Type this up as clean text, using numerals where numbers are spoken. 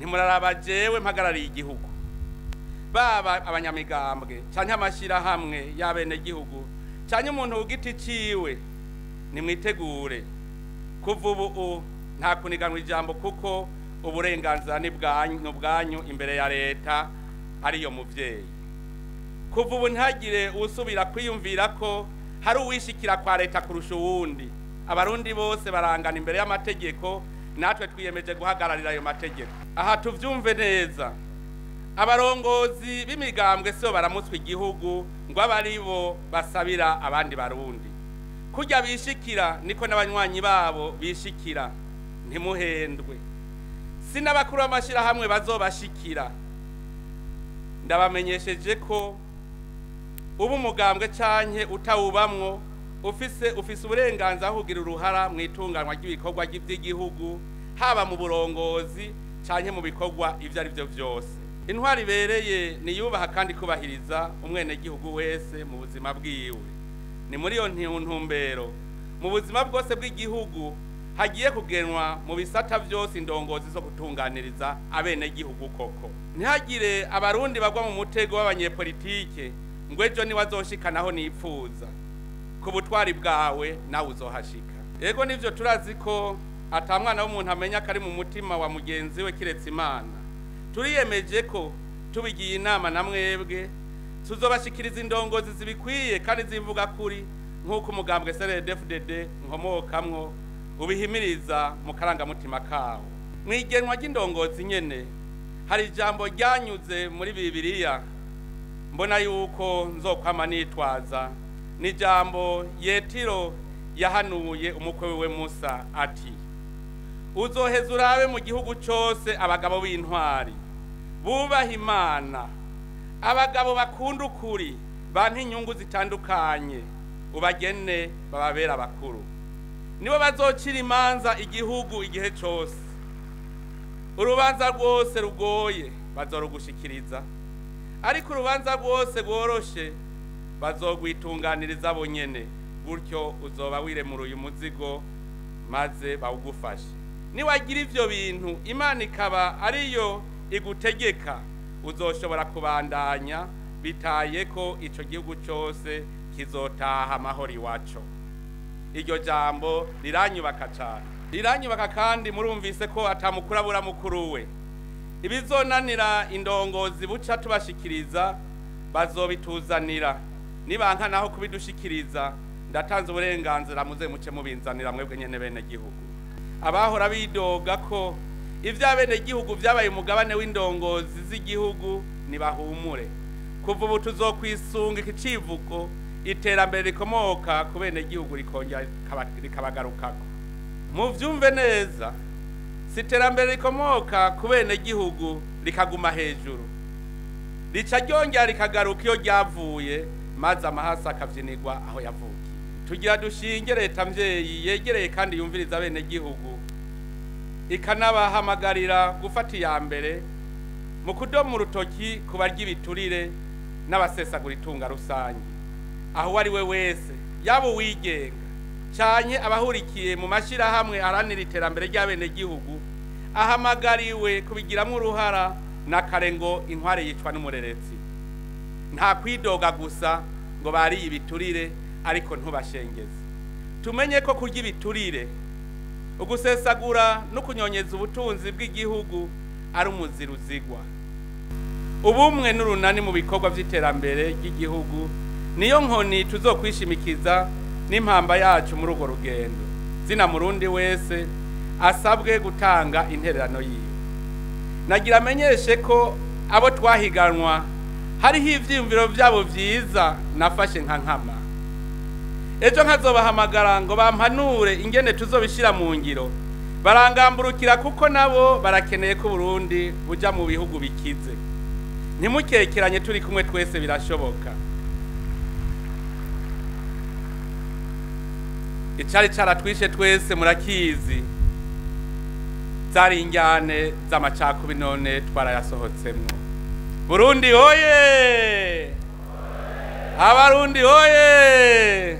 ntimuraraba jewe mpagarariye igihugu baba abanyamigambwe canke amashirahamwe y'abenegihugu canke umuntu ugiti ciwe nimwitegure kuva ubu nta kuniganwa ijambo kuko uburenganzira ni bwanyu imbere ya leta ariyo muvyeyi. Kuva ubu ntagire usubira kwiyumvira ko hari uwishikira kwa leta kurusha uwundi. Abarundi bose barangana imbere y'amategeko, natwe twiyemeje guhagararira ayo mategeko. Aha tuvyumve neza, abarongozi b'imigambwe so baramutswe igihugu ngo abaribo basabira abandi barundi. Kurya bishikira niko n'abanywanyi babo bishikira, ntimuhendwe. Sinabakuru b'amashirahamwe bazobashikira. Ndabamenyesheje ko ubu umugambwe canke utawubamwo ufise uburenganzira kugira uruhara mu itunganwa ry'ibikorwa by'igihugu, haba mu burongozi canke mu bikorwa ivyo ari byo vyose. Intwari ibereye ni yubaha kandi kubahiriza umwenegihugu wese mu buzima bwiwe. Ni muri iyo ntumbero mu buzima bwose bw'igihugu hagiye kugenwa mu bisata vyose indongozi zo gutunganiriza abenegihugu koko. Ntihagire abarundi bagwa mu mutego w'abanyepolitike ngo ejo ni wazoshikanaho nipfuza. Ku butwari bwawe nawe uzohashika. Ego nivyo turazi ko atamwana w'umuntu amenya kari mu mutima wa mugenzi we kiretse Imana. Turiyemeje ko tubigiye inama na mwebwe tuzobashikiriza indongozi zibikwiye kandi zivuga kuri nk'uko umugambwe CNDD-FDD nkomokamwo ubihimiriza mu karangamutima kawo. Mwigenwa ry'indongozi nyene hari ijambo ryanyuze muri Bibiliya mbona yuko nzokwama nitwaza. Ni jambo Yetiro yahanuye umukwe we Musa ati, uzoheza urabe mu gihugu cyose abagabo b'intwari bubaha Imana, abagabo bakunda ukuri, banka inyungu zitandukanye, ubagene bababera abakuru. Nibo bazocira imanza igihugu igihe cyose. Urubanza rwose rugoye bazorugushikiriza, ariko urubanza rwose rworoshe bazogwitunganiriza bonyene. Gutyo uzoba wiremuruye umuzigo maze bawugufashe. Niwagira ivyo bintu Imana ikaba ariyo igutegeka, uzoshobora kubandanya bitaye ko ico gihugu cyose kizotaha amahoro iwaco. Iryo jambo riranyubaka cyane, riranyubaka kandi murumvise ko atamukura bura mukuru we. Ibizonanira indongozi buca tubashikiriza bazobituzanira, nibanka naho kubidushikiriza ndatanze uburenganzira muze muce mubinzanira mwebwe nyene bene gihugu. Abahora bidoga ko ivy'abene gihugu vyabaye umugabane w'indongozi z'igihugu nibahumure. Kuva ubu tuzokwisunga ikicivugo iterambere rikomoka ku bene gihugu rikongera rikabagarukako. Muvyumve neza, si iterambere rikomoka ku bene gihugu rikaguma hejuru, rica ryongera rikagaruka iyo ryavuye maze amahasa akavyinirwa aho yavukiye. Tugira dushinge leta mvyeyi yegereye kandi yumviriza bene gihugu, ikanabahamagarira gufata iya mbere mu kudoma urutoki ku barya ibiturire n'abasesagura itunga rusange. Aho ari we wese, yaba uwigenga canke abahurikiye mu mashirahamwe aranira iterambere ry'abene gihugu, ahamagariwe kubigiramwo uruhara na kare ngo intware yicwa n'umurerezi. Nta kwidoga gusa ngo bari ibiturire ariko ntubashengeze. Tumenye ko kurya ibiturire, ugusesagura no kunyonyeza ubutunzi bw'igihugu ari umuziruzigwa. Ubumwe n'urunani mu bikorwa vy'iterambere ry'igihugu niyo nkoni tuzokwishimikiza n'impamba yacu muri urwo rugendo. Zina murundi wese asabwe gutanga intererano yiwe. Nagira amenyeshe ko abo twahiganwa hariho ivyiyumviro vyabo vyiza nafashe nka nkama. Ejo nkazobahamagara ngo bampanure ingene tuzobishira mu ngiro. Barangamburukira kuko nabo barakeneye ko Burundi buja mu bihugu bikize. Ntimukekeranye turi kumwe twese birashoboka. Icari caratwishe twese murakizi, zari injyane z'amacakubiri none twarayasohotsemwo. Burundi hoye! Abarundi hoye!